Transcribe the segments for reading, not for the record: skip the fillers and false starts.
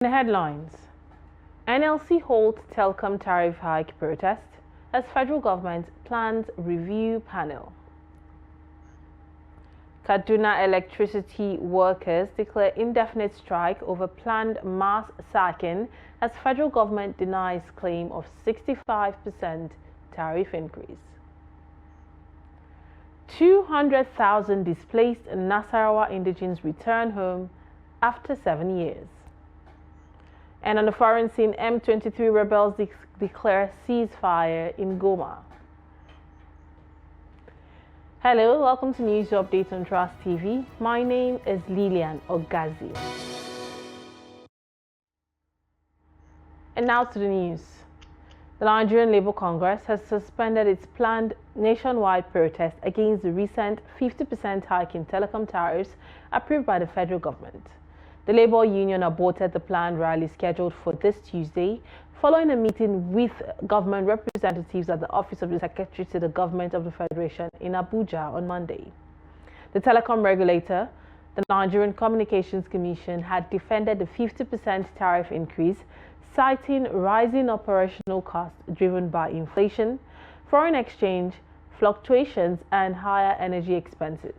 In the headlines, NLC holds telecom tariff hike protest as federal government plans review panel. Kaduna electricity workers declare indefinite strike over planned mass sacking as federal government denies claim of 65% tariff increase. 200,000 displaced Nasarawa indigenes return home after 7 years. And on the foreign scene, M23 rebels declare ceasefire in Goma. Hello, welcome to News Update on Trust TV. My name is Lilian Ogazi. And now to the news. The Nigerian Labour Congress has suspended its planned nationwide protest against the recent 50% hike in telecom tariffs approved by the federal government. The Labour Union aborted the planned rally scheduled for this Tuesday following a meeting with government representatives at the Office of the Secretary to the Government of the Federation in Abuja on Monday. The telecom regulator, the Nigerian Communications Commission, had defended the 50% tariff increase, citing rising operational costs driven by inflation, foreign exchange fluctuations, and higher energy expenses.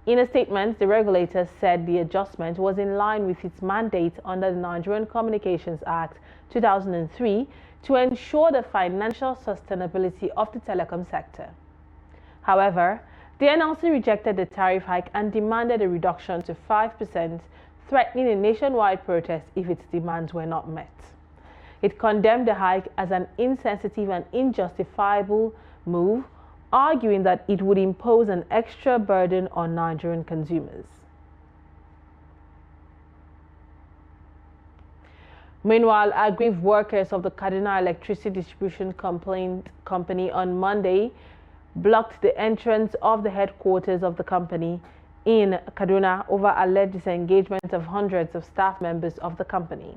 In a statement, the regulator said the adjustment was in line with its mandate under the Nigerian Communications Act 2003 to ensure the financial sustainability of the telecom sector. However, the NLC rejected the tariff hike and demanded a reduction to 5%, threatening a nationwide protest if its demands were not met. It condemned the hike as an insensitive and unjustifiable move, arguing that it would impose an extra burden on Nigerian consumers. Meanwhile, aggrieved workers of the Kaduna Electricity Distribution Company on Monday blocked the entrance of the headquarters of the company in Kaduna over alleged disengagement of hundreds of staff members of the company.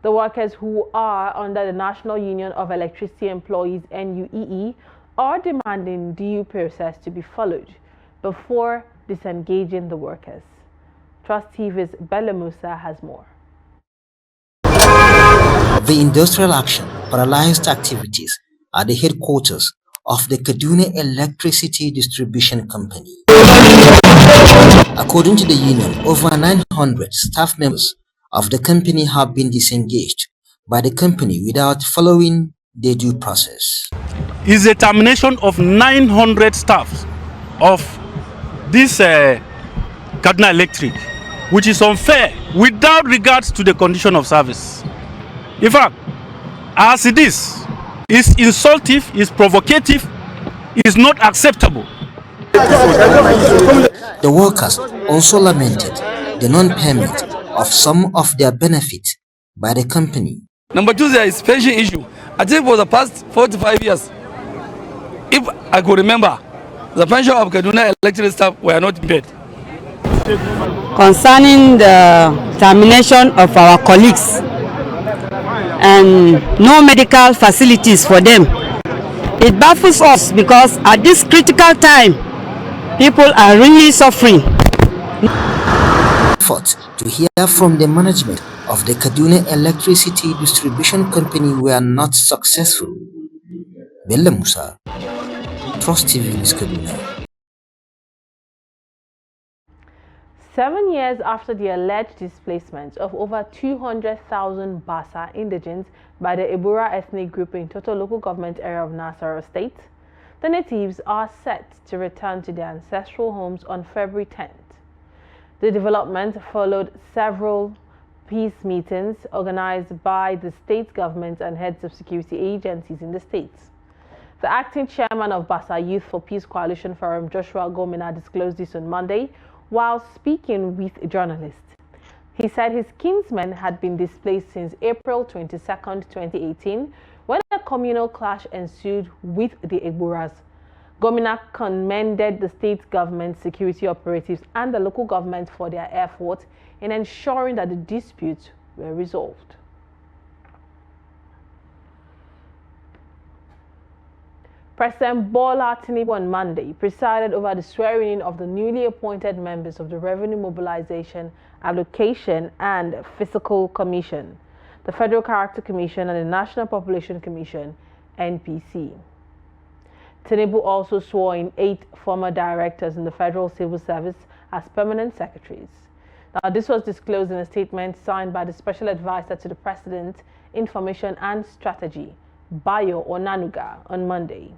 The workers, who are under the National Union of Electricity Employees (NUEE), are demanding due process to be followed before disengaging the workers. Trust TV's Bella Musa has more. The industrial action paralyzed activities at the headquarters of the Kaduna Electricity Distribution Company. According to the union, over 900 staff members of the company have been disengaged by the company without following the due process. Is a termination of 900 staffs of this Kaduna Electric, which is unfair without regards to the condition of service. In fact, as it is insultive, is provocative, is not acceptable. The workers also lamented the non-payment of some of their benefits by the company. Number two, there is pension issue. I think for the past 45 years, if I could remember, the pension of Kaduna Electric staff were not paid. Concerning the termination of our colleagues and no medical facilities for them, it baffles us because at this critical time, people are really suffering. Efforts to hear from the management of the Kaduna Electricity Distribution Company were not successful. Bella Musa, Trust TV News, Kaduna. 7 years after the alleged displacement of over 200,000 Bassa indigenes by the Ebura ethnic group in total local government area of Nasarawa State, the natives are set to return to their ancestral homes on February 10th. The development followed several peace meetings organized by the state government and heads of security agencies in the states. The acting chairman of Bassa Youth for Peace Coalition Forum, Joshua Gomina, disclosed this on Monday while speaking with journalists. He said his kinsmen had been displaced since April 22, 2018, when a communal clash ensued with the Egburas. Gomina commended the state government, security operatives, and the local government for their efforts in ensuring that the disputes were resolved. President Bola Tinubu on Monday presided over the swearing-in of the newly appointed members of the Revenue Mobilization, Allocation and Fiscal Commission, the Federal Character Commission and the National Population Commission, NPC. Tinubu also swore in 8 former directors in the Federal Civil Service as permanent secretaries. Now, this was disclosed in a statement signed by the Special Advisor to the President, Information and Strategy, Bayo Onanuga, on Monday.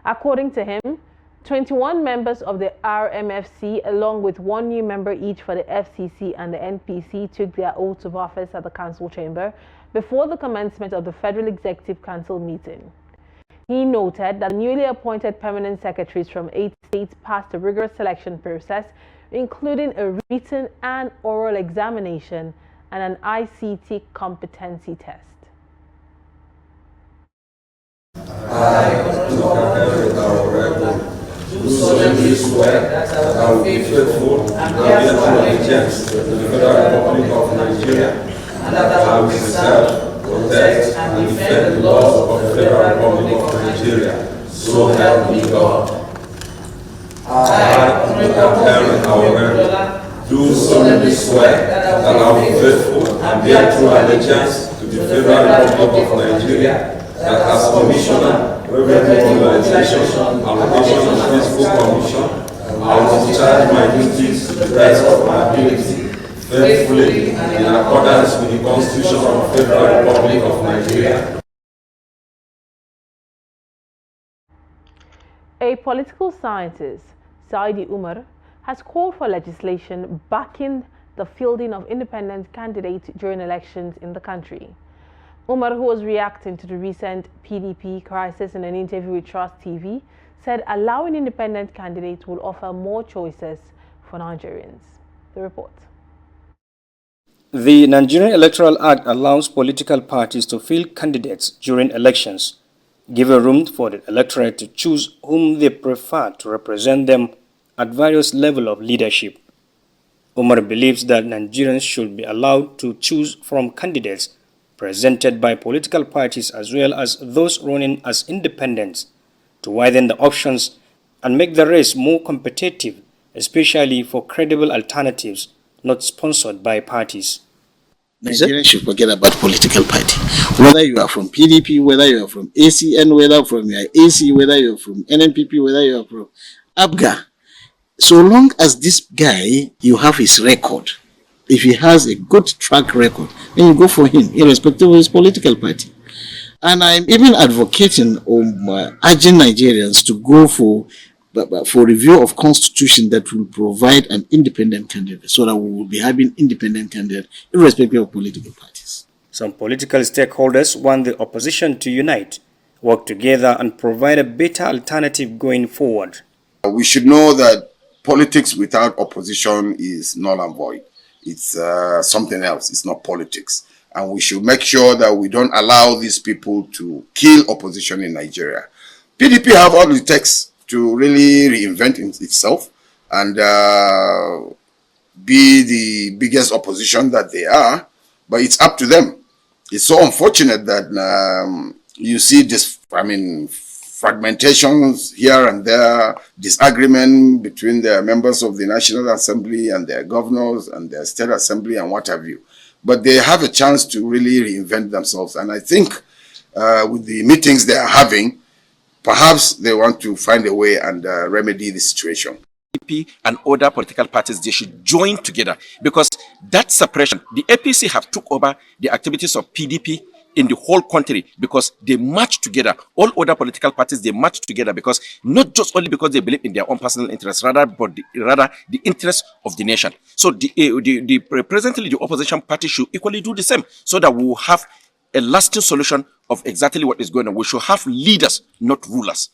According to him, 21 members of the RMFC, along with 1 new member each for the FCC and the NPC, took their oaths of office at the Council chamber before the commencement of the Federal Executive Council meeting. He noted that the newly appointed permanent secretaries from 8 states passed a rigorous selection process, including a written and oral examination and an ICT competency test. Do solemnly swear that I will be faithful and bear true allegiance to the Federal Republic of Nigeria, and that I will preserve, protect, and defend the laws of the Federal Republic of Nigeria. So help me God. I, Aaron, however, do solemnly swear that I will be faithful and bear true allegiance to the Federal Republic of Nigeria, that as Commissioner, Revenue Mobilization, Allocation and Fiscal Commission, I will discharge my duties to the best of my ability, faithfully and in accordance with the Constitution of the Federal Republic of Nigeria. A political scientist, Saidi Umar, has called for legislation backing the fielding of independent candidates during elections in the country. Umar, who was reacting to the recent PDP crisis in an interview with Trust TV, said allowing independent candidates will offer more choices for Nigerians. The report. The Nigerian Electoral Act allows political parties to field candidates during elections, giving room for the electorate to choose whom they prefer to represent them at various levels of leadership. Umar believes that Nigerians should be allowed to choose from candidates presented by political parties as well as those running as independents to widen the options and make the race more competitive, especially for credible alternatives not sponsored by parties. Nigerians should forget about political party. Whether you are from PDP, whether you are from ACN, whether from your AC, whether you are from NNPP, whether you are from ABGA. So long as this guy, you have his record, if he has a good track record, then you go for him, irrespective of his political party. And I'm even advocating urging Nigerians to go for review of constitution that will provide an independent candidate, so that we will be having independent candidates irrespective of political parties. Some political stakeholders want the opposition to unite, work together and provide a better alternative going forward. We should know that politics without opposition is null and void. It's something else. It's not politics. And we should make sure that we don't allow these people to kill opposition in Nigeria. PDP have all it takes to really reinvent itself and be the biggest opposition that they are, but it's up to them. It's so unfortunate that you see this, fragmentations here and there, disagreement between the members of the National Assembly and their governors and their state assembly and what have you. But they have a chance to really reinvent themselves. And I think with the meetings they are having, perhaps they want to find a way and remedy the situation. PDP and other political parties, they should join together, because that separation, the APC have took over the activities of PDP in the whole country because they march together. All other political parties, they march together because not just only because they believe in their own personal interests, rather the interests of the nation. So presently the opposition party should equally do the same, so that we will have a lasting solution of exactly what is going on. We should have leaders, not rulers.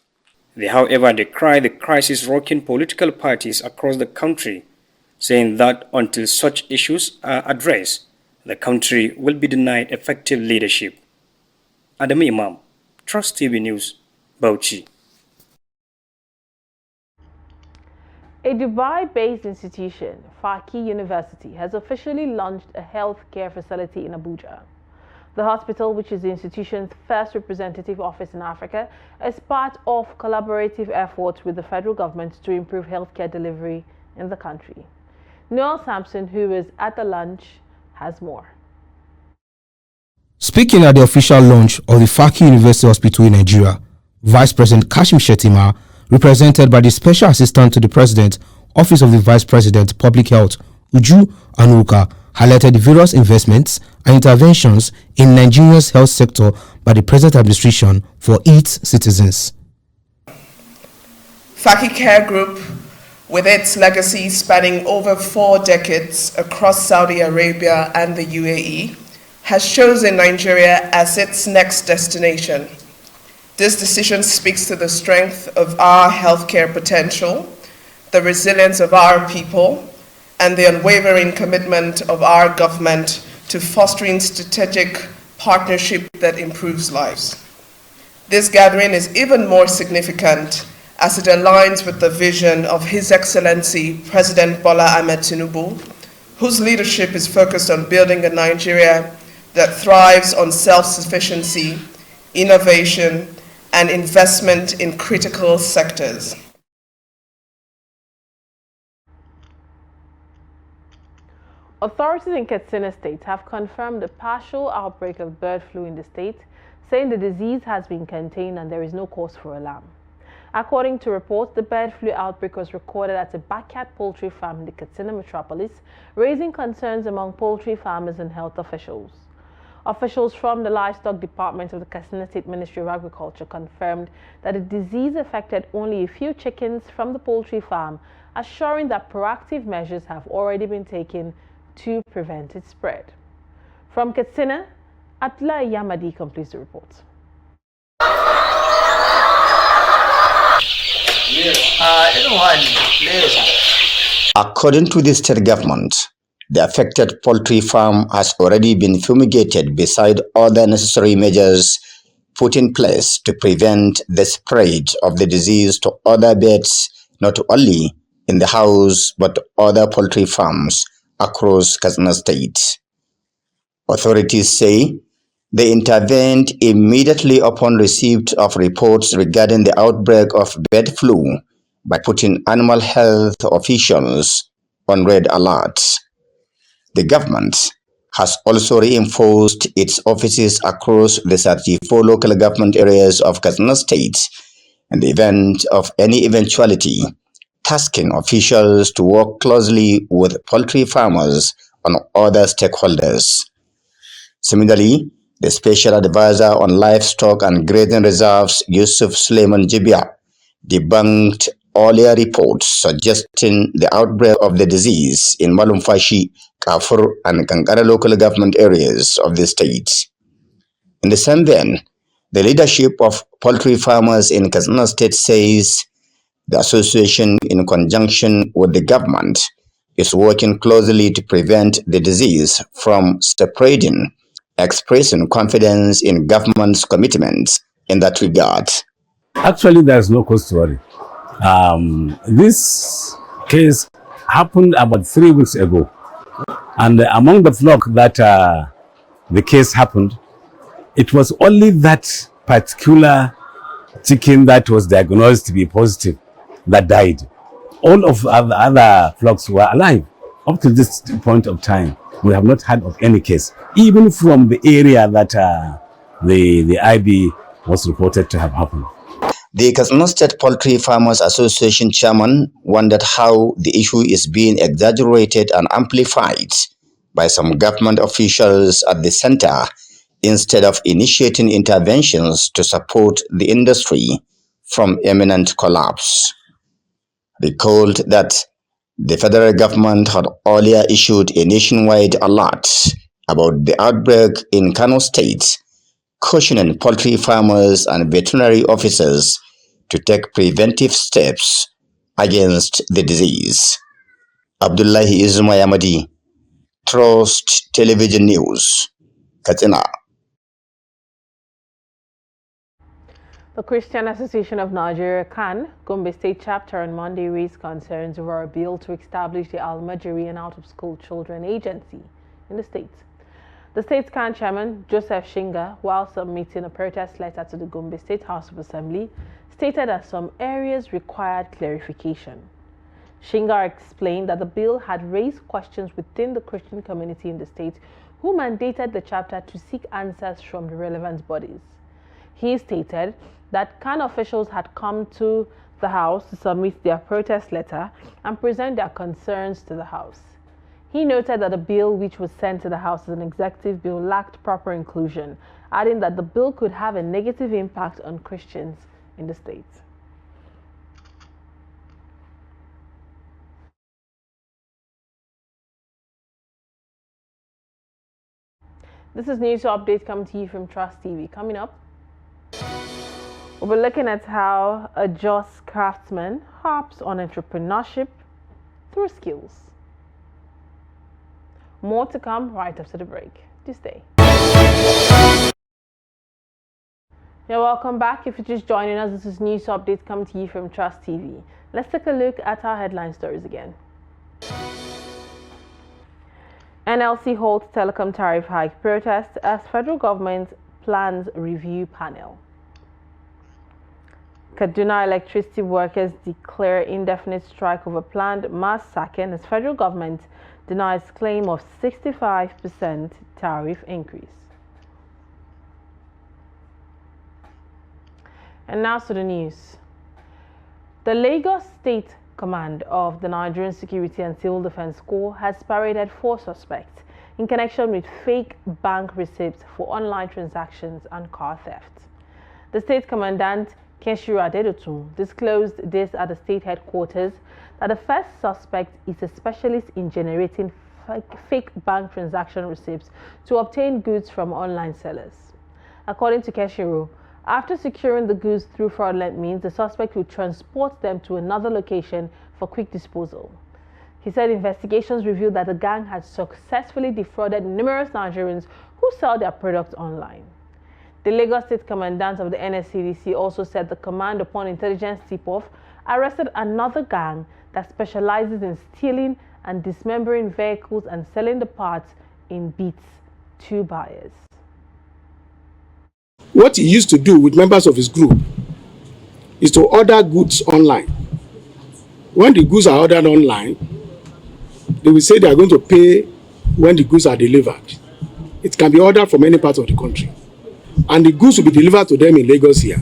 They, however, decry the crisis rocking political parties across the country, saying that until such issues are addressed, the country will be denied effective leadership. Adam Imam, Trust TV News, Bauchi. A Dubai-based institution, Faki University, has officially launched a healthcare facility in Abuja. The hospital, which is the institution's first representative office in Africa, is part of collaborative efforts with the federal government to improve healthcare delivery in the country. Noel Sampson, who is at the lunch, has more. Speaking at the official launch of the Faki University Hospital in Nigeria, Vice President Kashim Shettima, represented by the Special Assistant to the President, Office of the Vice President, Public Health, Uju Anuka, highlighted the various investments and interventions in Nigeria's health sector by the present administration for its citizens. Faki Care Group, with its legacy spanning over 4 decades across Saudi Arabia and the UAE, has chosen Nigeria as its next destination. This decision speaks to the strength of our healthcare potential, the resilience of our people, and the unwavering commitment of our government to fostering strategic partnership that improves lives. This gathering is even more significant as it aligns with the vision of His Excellency President Bola Ahmed Tinubu, whose leadership is focused on building a Nigeria that thrives on self-sufficiency, innovation, and investment in critical sectors. Authorities in Katsina State have confirmed a partial outbreak of bird flu in the state, saying the disease has been contained and there is no cause for alarm. According to reports, the bird flu outbreak was recorded at a backyard poultry farm in the Katsina metropolis, raising concerns among poultry farmers and health officials. Officials from the Livestock Department of the Katsina State Ministry of Agriculture confirmed that the disease affected only a few chickens from the poultry farm, assuring that proactive measures have already been taken to prevent its spread. From Katsina, Abdullah Yamadi completes the report. According to the state government, the affected poultry farm has already been fumigated beside other necessary measures put in place to prevent the spread of the disease to other birds, not only in the house but to other poultry farms across Katsina State. Authorities say they intervened immediately upon receipt of reports regarding the outbreak of bird flu by putting animal health officials on red alert. The government has also reinforced its offices across the 34 local government areas of Katsina State in the event of any eventuality, tasking officials to work closely with poultry farmers and other stakeholders. Similarly, the Special Advisor on Livestock and Grazing Reserves, Yusuf Suleiman Jibia, debunked earlier reports suggesting the outbreak of the disease in Malumfashi, Kafur, and Kankara local government areas of the state. In the same vein, the leadership of poultry farmers in Katsina State says the association, in conjunction with the government, is working closely to prevent the disease from spreading, expressing confidence in government's commitments in that regard. Actually, there's no cause to worry. This case happened about 3 weeks ago, and among the flock that the case happened, it was only that particular chicken that was diagnosed to be positive that died. All of the other flocks were alive. Up to this point of time, we have not heard of any case, even from the area that the IB was reported to have happened. The Katsina State Poultry Farmers Association chairman wondered how the issue is being exaggerated and amplified by some government officials at the center instead of initiating interventions to support the industry from imminent collapse. Recalled that the federal government had earlier issued a nationwide alert about the outbreak in Kano State, cautioning poultry farmers and veterinary officers to take preventive steps against the disease. Abdullahi Yamadi, Trust Television News, Katsina. The Christian Association of Nigeria, CAN, Gombe State Chapter on Monday raised concerns over a bill to establish the Al-Majiri and Out-of-School Children Agency in the state. The State CAN chairman, Joseph Shinga, while submitting a protest letter to the Gombe State House of Assembly, stated that some areas required clarification. Shinga explained that the bill had raised questions within the Christian community in the state, who mandated the chapter to seek answers from the relevant bodies. He stated that CAN officials had come to the House to submit their protest letter and present their concerns to the House. He noted that the bill, which was sent to the House as an executive bill, lacked proper inclusion, adding that the bill could have a negative impact on Christians in the state. This is News Update coming to you from Trust TV. Coming up, we'll be looking at how a just craftsman harps on entrepreneurship through skills. More to come right after the break. Do stay. You're welcome back. If you're just joining us, this is News Update coming to you from Trust TV. Let's take a look at our headline stories again. NLC holds telecom tariff hike protest as federal government plans review panel. Kaduna electricity workers declare indefinite strike over planned mass sacking as federal government denies claim of 65% tariff increase. And now to the news. The Lagos State Command of the Nigerian Security and Civil Defense Corps has paraded 4 suspects in connection with fake bank receipts for online transactions and car theft. The State Commandant, Keshiru Adedotun, disclosed this at the state headquarters that the first suspect is a specialist in generating fake bank transaction receipts to obtain goods from online sellers. According to Keshiru, after securing the goods through fraudulent means, the suspect would transport them to another location for quick disposal. He said investigations revealed that the gang had successfully defrauded numerous Nigerians who sell their products online. The Lagos State Commandant of the NSCDC also said the command, upon intelligence tip-off, arrested another gang that specializes in stealing and dismembering vehicles and selling the parts in bits to buyers. What he used to do with members of his group is to order goods online. When the goods are ordered online, they will say they are going to pay when the goods are delivered. It can be ordered from any part of the country. And the goods will be delivered to them in Lagos here.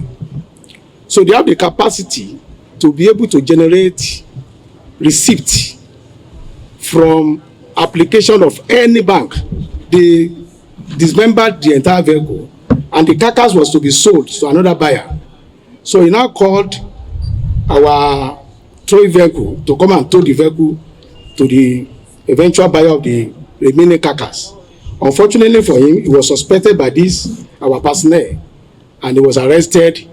So they have the capacity to be able to generate receipt from application of any bank. They dismembered the entire vehicle and the carcass was to be sold to another buyer. So he now called our towing vehicle to come and tow the vehicle to the eventual buyer of the remaining carcass. Unfortunately for him, he was suspected by this, our personnel, and he was arrested.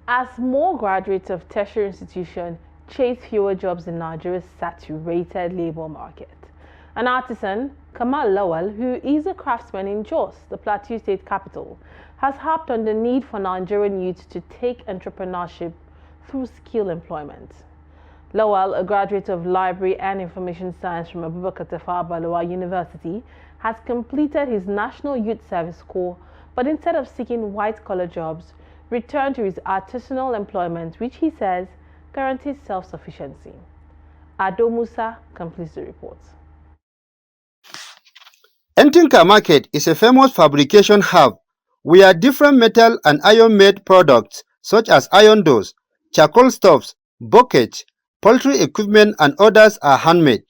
As more graduates of tertiary institutions chase fewer jobs in Nigeria's saturated labor market, an artisan, Kamal Lawal, who is a craftsman in Jos, the Plateau State capital, has harped on the need for Nigerian youth to take entrepreneurship through skill employment. Lawal, a graduate of Library and Information Science from Abubakar Tafawa Balewa University, has completed his National Youth Service Corps, but instead of seeking white-collar jobs, returned to his artisanal employment, which he says guarantees self-sufficiency. Ado Musa completes the report. Entinka Market is a famous fabrication hub where different metal and iron-made products such as iron doors, charcoal stoves, buckets, poultry equipment and others are handmade.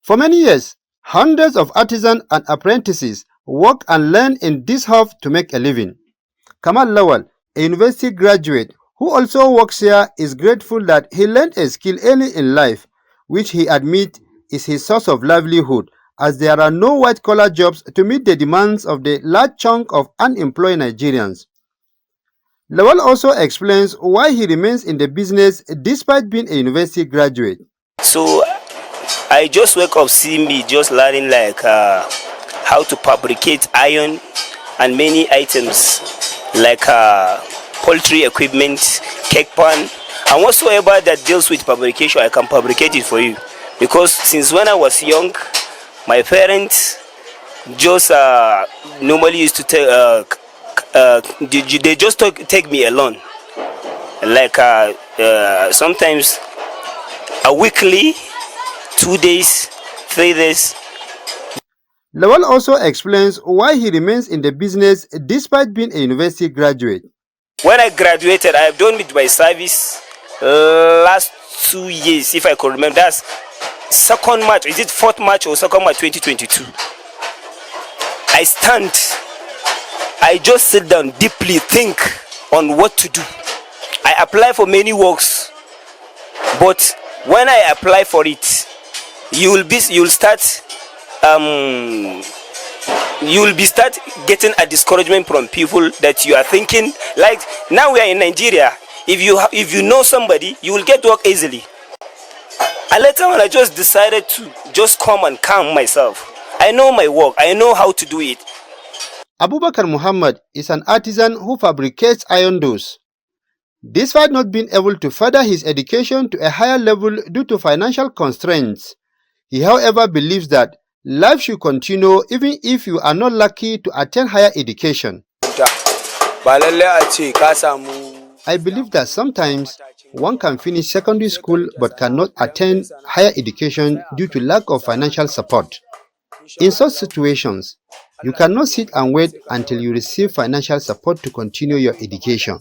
For many years, hundreds of artisans and apprentices work and learn in this hub to make a living. Kamal Lawal, a university graduate who also works here, is grateful that he learned a skill early in life, which he admits is his source of livelihood, as there are no white-collar jobs to meet the demands of the large chunk of unemployed Nigerians. Lawal also explains why he remains in the business despite being a university graduate. So I just wake up seeing me just learning like how to fabricate iron and many items like poultry equipment, cake pan, and whatsoever that deals with fabrication, I can fabricate it for you. because since when I was young, my parents just normally used to they just take me alone, like sometimes a weekly, 2 days, 3 days. Lawal also explains why he remains in the business despite being a university graduate. When I graduated, I have done with my service last 2 years, if I could remember. That's second March, is it 4th March or 2nd March 2022? I just sit down, deeply think on what to do. I apply for many works, but when I apply for it, you'll start getting a discouragement from people that you are thinking, like now we are in Nigeria, if you know somebody, you will get work easily. And later on, I just decided to just come and calm myself. I know my work, I know how to do it. Abubakar Muhammad is an artisan who fabricates iron doors. Despite not being able to further his education to a higher level due to financial constraints, he however believes that life should continue even if you are not lucky to attend higher education. I believe that sometimes one can finish secondary school but cannot attend higher education due to lack of financial support. In such situations, you cannot sit and wait until you receive financial support to continue your education.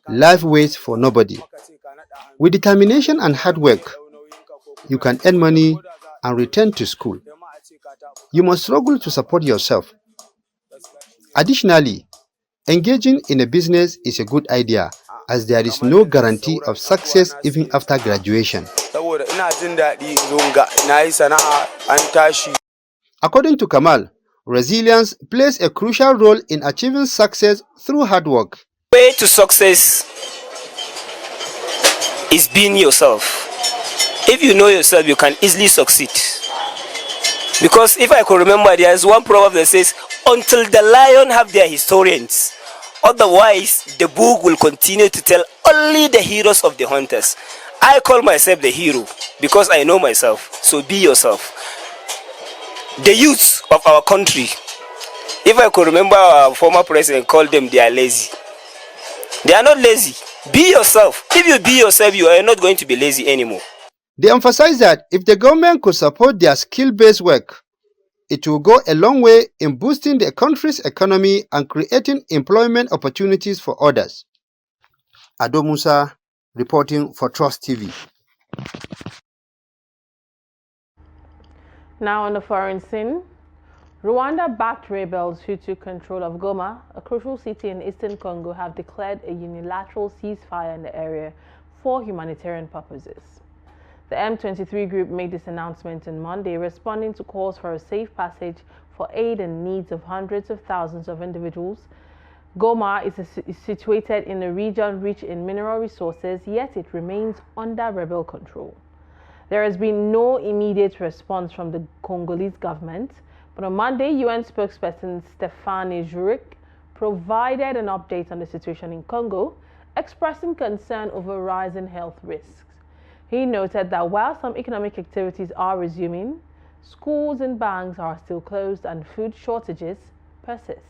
Life waits for nobody. With determination and hard work, you can earn money and return to school. You must struggle to support yourself. Additionally, engaging in a business is a good idea, as there is no guarantee of success even after graduation. According to Kamal, resilience plays a crucial role in achieving success through hard work. The way to success is being yourself. If you know yourself, you can easily succeed. Because if I could remember, there is one proverb that says, until the lion have their historians, otherwise the book will continue to tell only the heroes of the hunters. I call myself the hero because I know myself, so be yourself. The youth of our country, if I could remember, our former president called them, they are lazy. They are not lazy. Be yourself. If you be yourself, you are not going to be lazy anymore. They emphasize that if the government could support their skill-based work, it will go a long way in boosting the country's economy and creating employment opportunities for others. Ado Musa, reporting for Trust TV. Now on the foreign scene, Rwanda-backed rebels who took control of Goma, a crucial city in eastern Congo, have declared a unilateral ceasefire in the area for humanitarian purposes. The M23 group made this announcement on Monday, responding to calls for a safe passage for aid and needs of hundreds of thousands of individuals. Goma is situated in a region rich in mineral resources, yet it remains under rebel control. There has been no immediate response from the Congolese government, but on Monday, UN spokesperson Stéphane Jurek provided an update on the situation in Congo, expressing concern over rising health risks. He noted that while some economic activities are resuming, schools and banks are still closed and food shortages persist.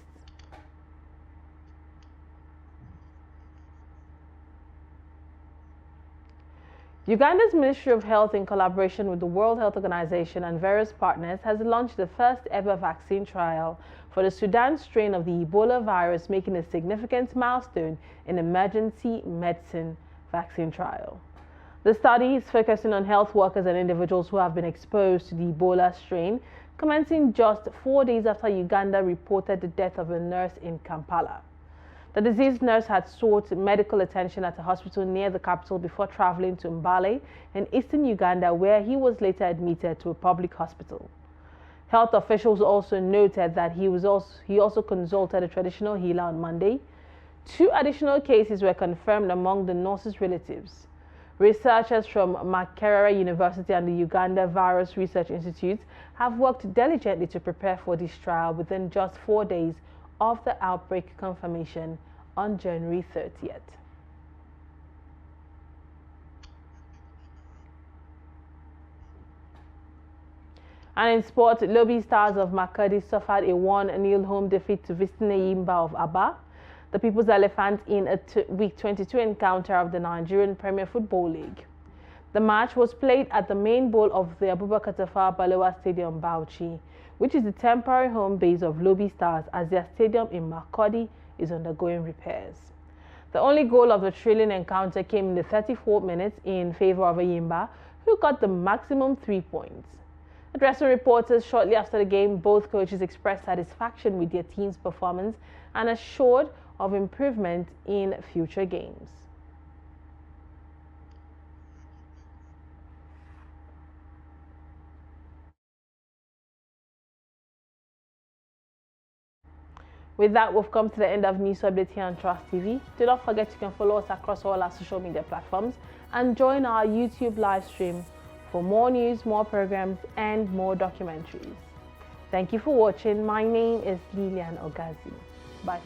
Uganda's Ministry of Health, in collaboration with the World Health Organization and various partners, has launched the first ever vaccine trial for the Sudan strain of the Ebola virus, making a significant milestone in emergency medicine vaccine trial. The study is focusing on health workers and individuals who have been exposed to the Ebola strain, commencing just 4 days after Uganda reported the death of a nurse in Kampala. The deceased nurse had sought medical attention at a hospital near the capital before traveling to Mbale in eastern Uganda, where he was later admitted to a public hospital. Health officials also noted that he also consulted a traditional healer on Monday. 2 additional cases were confirmed among the nurse's relatives. Researchers from Makerere University and the Uganda Virus Research Institute have worked diligently to prepare for this trial within just 4 days of the outbreak confirmation on January 30th. And in sport, Lobby Stars of Makadi suffered a 1-0 home defeat to Visiting Yimba of Aba, the People's Elephant, in a Week 22 encounter of the Nigerian Premier Football League. The match was played at the main bowl of the Abubakar Tafawa Balewa Stadium, Bauchi, which is the temporary home base of Lobby Stars, as their stadium in Makodi is undergoing repairs. The only goal of the thrilling encounter came in the 34th minute in favor of Yimba, who got the maximum 3 points. Addressing reporters shortly after the game, both coaches expressed satisfaction with their team's performance and assured of improvement in future games. With that, we've come to the end of News Update here on Trust TV. Do not forget you can follow us across all our social media platforms and join our YouTube live stream for more news, more programs, and more documentaries. Thank you for watching. My name is Lilian Ogazi. Bye.